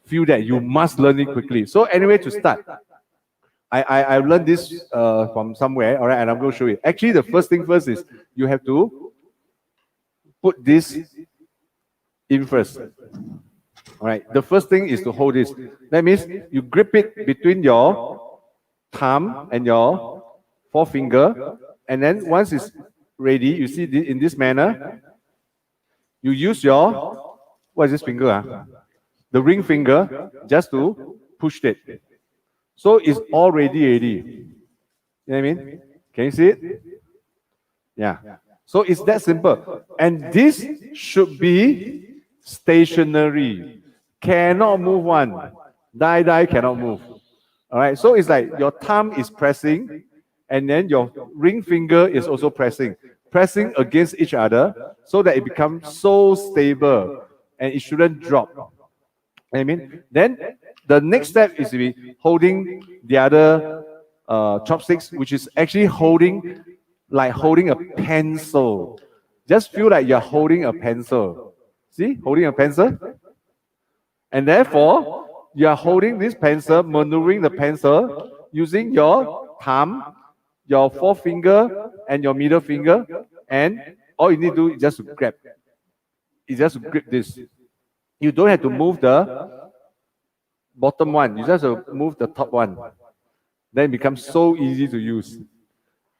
feel that you must learn it quickly. So anyway, to start, I learned this from somewhere. All right, and I'm going to show you. Actually, the first thing first is you have to put this in first. All right. The first thing is to hold this. That means you grip it between your thumb and your forefinger, and then once it's ready, you see in this manner, you use your, what is this finger? The ring finger, just to push it. So it's already ready. You know what I mean? Can you see it? Yeah. So it's that simple. And this should be stationary. Cannot move one. Die cannot move. All right. So it's like your thumb is pressing, and then your ring finger is also pressing against each other, so that it becomes so stable and it shouldn't drop. You know what I mean? Then the next step is to be holding the other chopsticks, which is actually holding a pencil. Just feel like you're holding a pencil. See, holding a pencil? And therefore, you are holding this pencil, maneuvering the pencil using your thumb, your forefinger, and your middle finger. And all you need to do is just to grab. It's just to grip this. You don't have to move the bottom one. You just have to move the top one. Then it becomes so easy to use.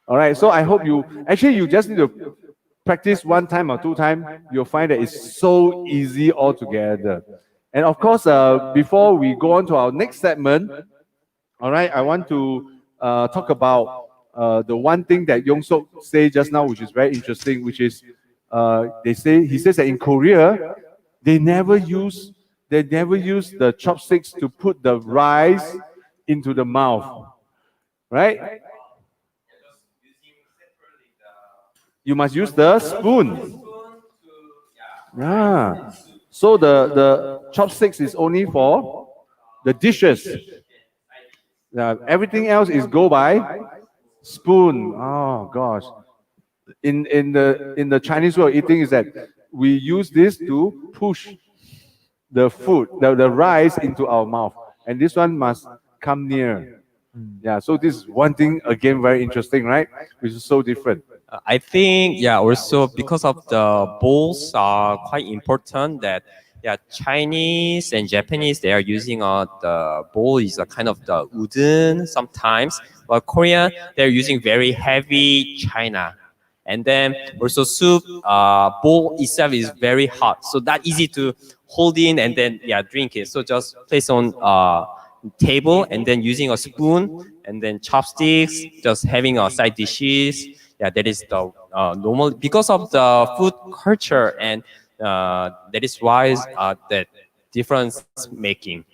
All right, so I hope you just need to practice 1 time or 2 times. You'll find that it's so easy altogether. And of course, before we go on to our next segment, all right, I want to talk about the one thing that Youngseog said just now, which is very interesting, which is he says that in Korea, they never use the chopsticks to put the rice into the mouth. right? You must use the spoon. Yeah. So the chopsticks is only for the dishes. Everything else is go by spoon. Oh gosh. In the Chinese way of eating is that we use this to push the food, the rice into our mouth. And this one must come near. Yeah, so this is one thing again very interesting, right? Which is so different. I think, yeah, also because of the bowls are quite important that, yeah, Chinese and Japanese, they are using the bowl is a kind of the wooden sometimes, but Korean, they're using very heavy china. And then also soup bowl itself is very hot, so that easy to hold in and then, yeah, drink it. So just place on table and then using a spoon and then chopsticks, just having side dishes. Yeah, that is the normal because of the food culture, and that is why that difference making.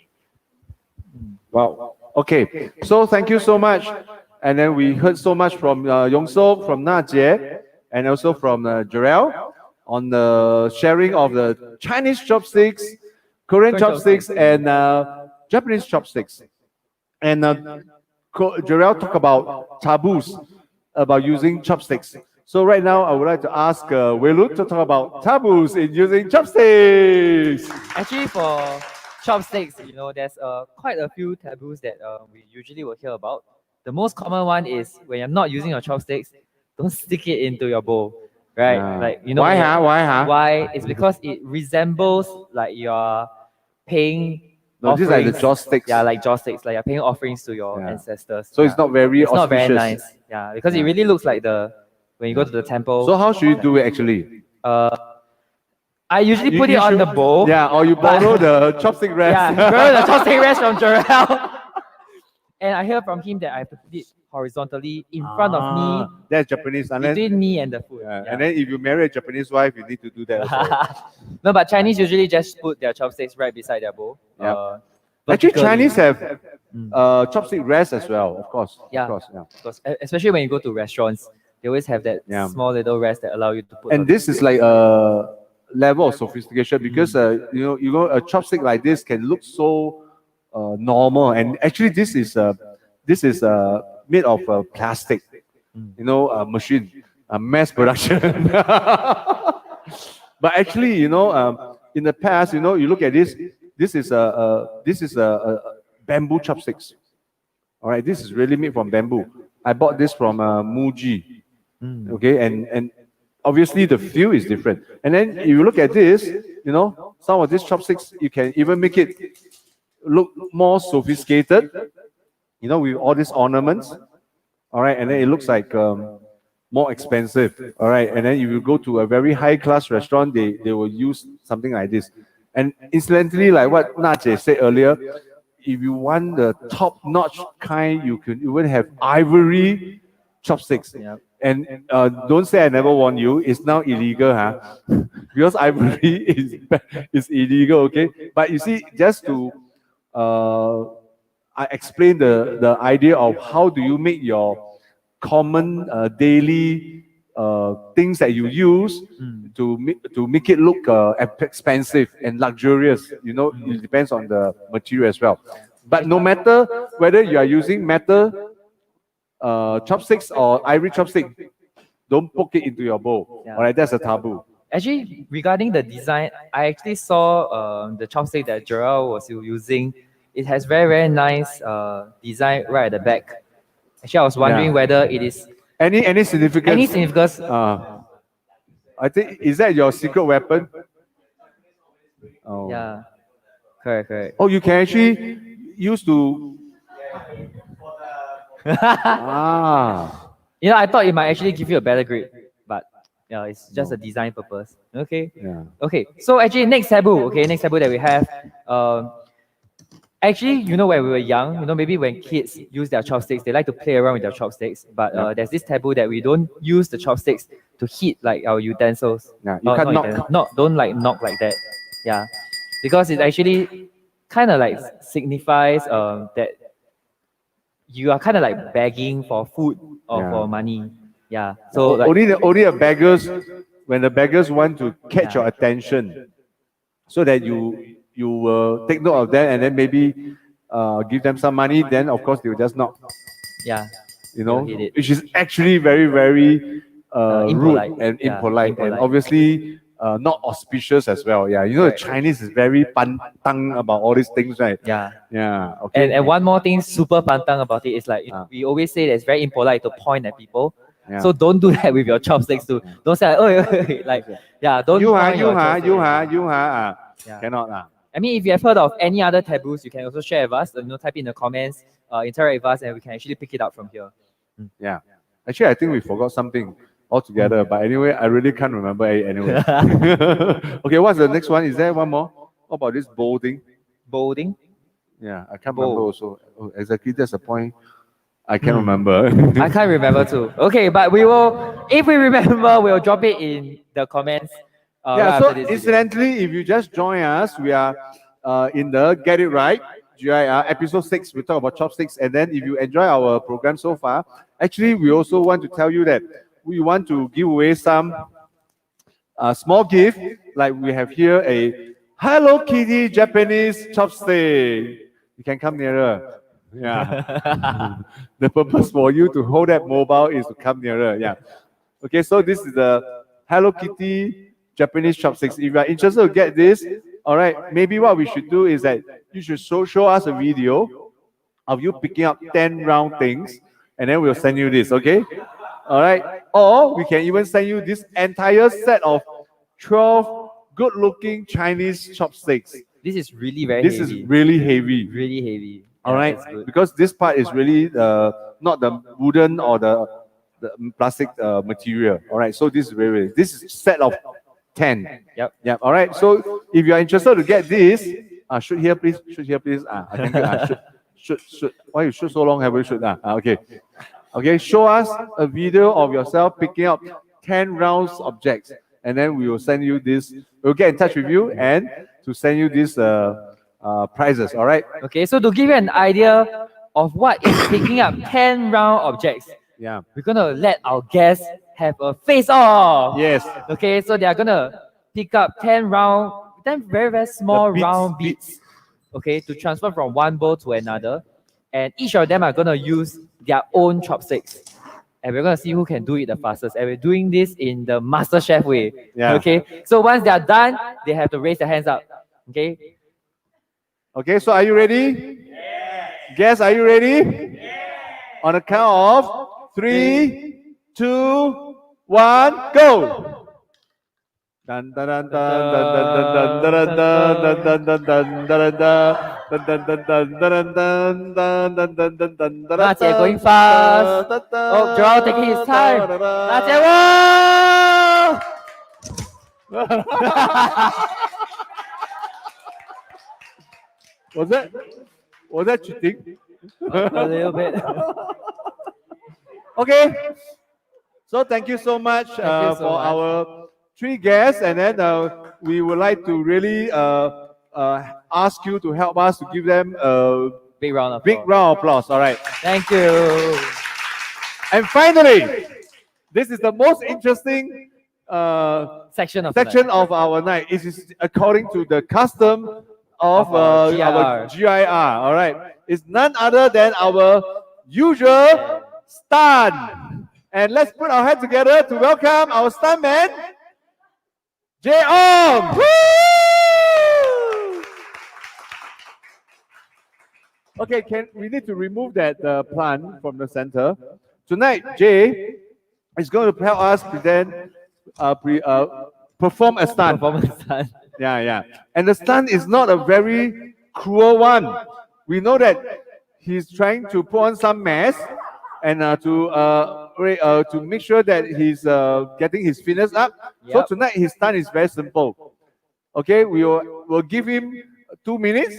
Wow. Okay. So thank you so much. And then we heard so much from Youngseog, from Najie, and also from Jerell on the sharing of the Chinese chopsticks, Korean chopsticks, and Japanese chopsticks. And Jerell talked about taboos about using chopsticks. So right now, I would like to ask Welut to talk about taboos in using chopsticks. Actually, for chopsticks, there's quite a few taboos that we usually will hear about. The most common one is when you're not using your chopsticks, don't stick it into your bowl, right? Yeah. Like Why, huh? Why, huh? Why? It's because it resembles like you're paying. No, these are the joysticks. Yeah, like joysticks, like you're paying offerings to your ancestors. So it's not very It's not very auspicious. nice. Yeah, because it really looks like when you go to the temple. So how should you do it actually? I usually put it on the bowl. Yeah, or you borrow the chopstick rest. Yeah, borrow the chopstick rest from Jerell. And I hear from him that I have to put it horizontally in front of me. That's Japanese. Between me and the food. Yeah. And then if you marry a Japanese wife, you need to do that also. No, but Chinese usually just put their chopsticks right beside their bowl. Yeah. Actually, Chinese have chopstick rest as well, of course. Yeah. Of course, yeah. Of course, especially when you go to restaurants, they always have that small little rest that allow you to put. And this is like a level of sophistication because a chopstick like this can look so normal, and actually this is made of plastic, machine, mass production. But actually, in the past, you look at this. This is a bamboo chopsticks. All right, this is really made from bamboo. I bought this from Muji. Okay, and obviously the feel is different. And then if you look at this, some of these chopsticks, you can even make it look more sophisticated, with all these ornaments. All right, and then it looks like more expensive. All right, and then if you go to a very high class restaurant, they will use something like this. And incidentally, like what Najie said earlier, if you want the top-notch kind, you can even have ivory chopsticks. Yep. And don't say I never warned you. It's now illegal, huh? Because ivory is illegal, okay? But you see, just to I explain the idea of how do you make your common daily things that you use to make it look expensive and luxurious. It depends on the material as well. But no matter whether you are using metal chopsticks or ivory chopstick, don't poke it into your bowl. Yeah. All right, that's a taboo. Actually, regarding the design, I actually saw the chopstick that Jerell was using. It has very, very nice design right at the back. Actually, I was wondering whether it is any significance. any significance. I think, is that your secret weapon? Oh. Yeah, correct. Oh, you can actually use to. Ah. I thought it might actually give you a better grip, but it's just a design purpose. Okay. Yeah. Okay. So actually, next taboo. Okay, next taboo that we have. Actually, when we were young, maybe when kids use their chopsticks, they like to play around with their chopsticks. But there's this taboo that we don't use the chopsticks to hit like our utensils. Yeah, you can't knock. Don't like knock like that. Yeah, because it actually kind of like signifies that you are kind of like begging for food or Yeah. for money. Yeah. So like, only the beggars, when the beggars want to catch Yeah. your attention, so that you will take note of that and then maybe give them some money. Then of course they will just not, yeah. you know, They'll hit it. which is actually very very Impolite. rude and Yeah, impolite, and impolite. obviously not auspicious as well. Yeah, you know, the Right. Chinese is very pantang about all these things, right? Yeah. Yeah. Okay. And one more thing super pantang about it is like, Ah. we always say that it's very impolite to point at people. Yeah. So don't do that with your chopsticks too. Don't say like, yeah, don't you point your chopsticks. Yeah. cannot I mean, if you have heard of any other taboos, you can also share with us. Type in the comments, interact with us, and we can actually pick it up from here. Yeah. Actually, I think we forgot something altogether. But anyway, I really can't remember it anyway. Okay, what's the next one? Is there one more? What about this bolding? Bolding. Yeah, I can't Bold. remember also. Oh, exactly, that's the point. I can't remember. I can't remember too. Okay, but we will, if we remember, we'll drop it in the comments. Yeah, right so after this video. incidentally, if you just join us, we are in the Get It Right, GIR, episode 6. We talk about chopsticks. And then if you enjoy our program so far, actually, we also want to tell you that we want to give away some small gift. Like we have here a Hello Kitty Japanese chopstick. You can come nearer. Yeah. The purpose for you to hold that mobile is to come nearer. Yeah. Okay, so this is the Hello Kitty Japanese chopsticks. If you are interested to get this, all right, maybe what we should do is that you should show us a video of you picking up 10 round things, and then we'll send you this, okay? All right. Or we can even send you this entire set of 12 good-looking Chinese chopsticks. This is really very This heavy. is really heavy. Really heavy. All Yeah, right, that's good. because this part is really not the wooden or the plastic material. All right, so this is this is set of 10. Yep. Yep. All right. So if you are interested to get this, shoot here, please. Shoot here, please. Thank you. Shoot. Why you shoot so long? Have you shoot? Okay. Okay. Show us a video of yourself picking up 10 rounds objects, and then we will send you this. We'll get in touch with you and to send you these prizes. All right. Okay, so to give you an idea of what is picking up 10 round objects, Yeah. we're gonna let our guests have a face-off. Yes. Okay, so they are gonna pick up 10 very, very small The beads, round beads, okay, to transfer from one bowl to another. And each of them are gonna use their own chopsticks. And we're gonna see who can do it the fastest. And we're doing this in the Master Chef way. Yeah. Okay, so once they are done, they have to raise their hands up. Okay, Okay. So are you ready? Yes. Guess, are you ready? Yes. On the count of 3, 2, 1, go. Dun dun dun dun dun dun dun dun dun dun dun dun dun dun dun. Na Jie going fast. Oh, Jerell taking his time. Na Jie, whoa! Was that cheating? A little bit. Okay. So thank you so much you so for much. our 3 guests, and then we would like to really ask you to help us to give them a Big round of big applause. round of applause. All right. Thank you. And finally, this is the most interesting Section of section of our night. It is according to the custom of our our GIR. All right. It's none other than our usual stunt. And let's put our hands together to welcome our stuntman, Jerell. Okay, we need to remove that plant from the center. Tonight, Jay is going to help us perform a stunt. Performance stunt. Yeah. And the stunt is not a very cruel one. We know that he's trying to put on some mask and to make sure that he's getting his fitness up. So Yep. tonight his stunt is very simple. Okay, we'll give him 2 minutes.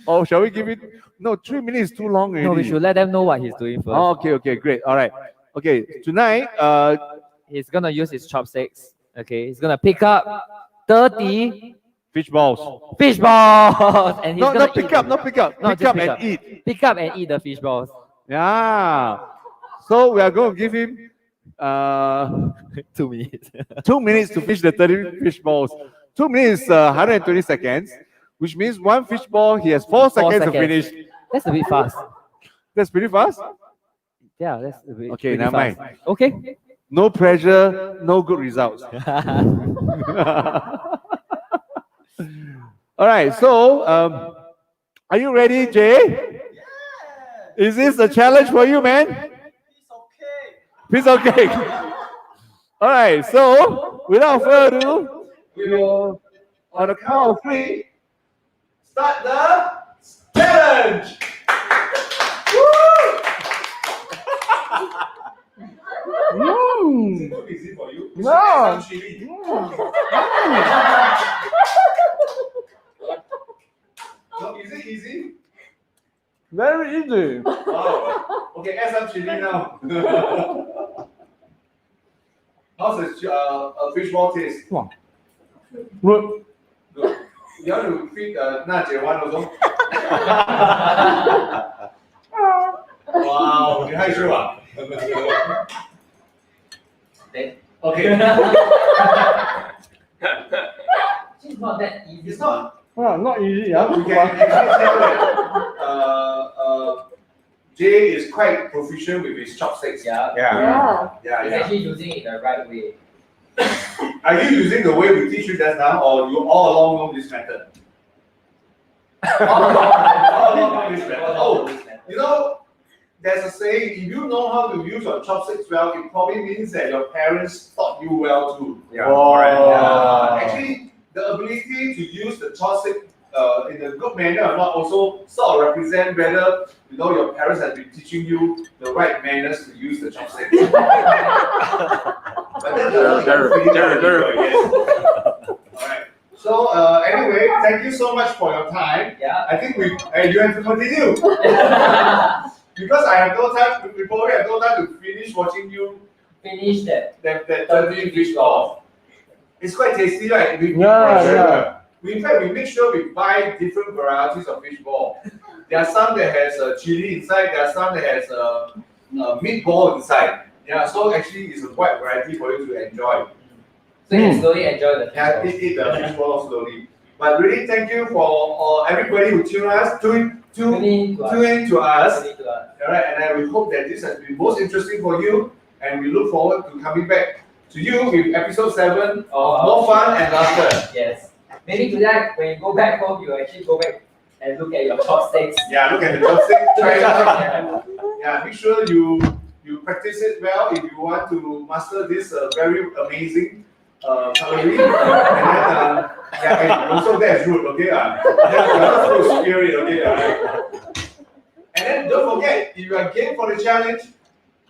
Or shall we give it? No, 3 minutes is too long already. No, we should let them know what he's doing first. Oh, okay, great. All right. Okay, tonight, He's gonna use his chopsticks. Okay, he's gonna pick up 30 fish balls. Fish balls. And he's No, gonna not pick eat up, them. not pick up. No, Pick just up pick and up. eat. Pick up and eat the fish balls. Yeah. So we are going to give him 2 minutes. 2 minutes to fish the 30 fish balls. 2 minutes is 120 seconds, which means one fish ball, he has 4 seconds to finish. That's a bit fast. That's pretty fast. Yeah, that's a bit. Okay, pretty never fast. mind. Okay. No pressure, no good results. All right, so are you ready, Jay? Is this a challenge for you, man? Piece of cake. All right, so without further ado, we will, on the count of 3, Start the challenge. Mm. Too easy for you. No. Some chili. No, is it easy? Very easy. Wow. Okay, add some chili now. How's the fishball taste? Good. Good. You want to feed Najie one also? Wow, 你害羞啊？ Okay. It's not that easy. It's not. Not easy. We can actually tell that Jay is quite proficient with his chopsticks. Yeah. Yeah. Yeah, He's yeah. actually using it the right way. Are you using the way we teach you just now, or you all along know this method? All along know this method. Oh, you know, there's a saying: if you know how to use your chopsticks well, it probably means that your parents taught you well too. Yeah. Correct. Actually, the ability to use the chopstick in a good manner or not also sort of represent whether your parents have been teaching you the right manners to use the chopsticks. But Alright. So anyway, thank you so much for your time. Yeah. I think you have to continue. Because I have no time, we probably have no time to finish watching you Finish that. that 30 fish balls. It's quite tasty, right? Yeah. In fact, we make sure we buy different varieties of fish ball. There are some that has chili inside, there are some that has meatball inside. Yeah, so actually it's a wide variety for you to enjoy. So you slowly enjoy the Yeah, fish eat the fish ball slowly. But really, thank you for everybody who tune in to us. All right, and we hope that this has been most interesting for you, and we look forward to coming back to you with episode 7 of more fun and laughter. Yes. Maybe tonight when you go back home, you actually go back and look at your chopsticks. Yeah, look at the chopstick. Try it out. Yeah, make sure you practice it well if you want to master this very amazing cutlery. And then, also that's rude, okay? You're not supposed to scare it, okay? And then don't forget, if you are game for the challenge,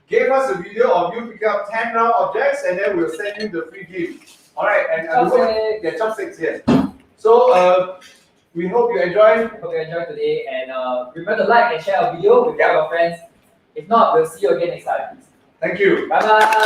give us a video of you pick up 10 round objects, and then we'll send you the free gift. All right, and chopsticks, yes. So we hope you enjoyed. Hope you enjoyed today, and remember to like and share our video with your friends. If not, we'll see you again next time. Thank you. Bye bye.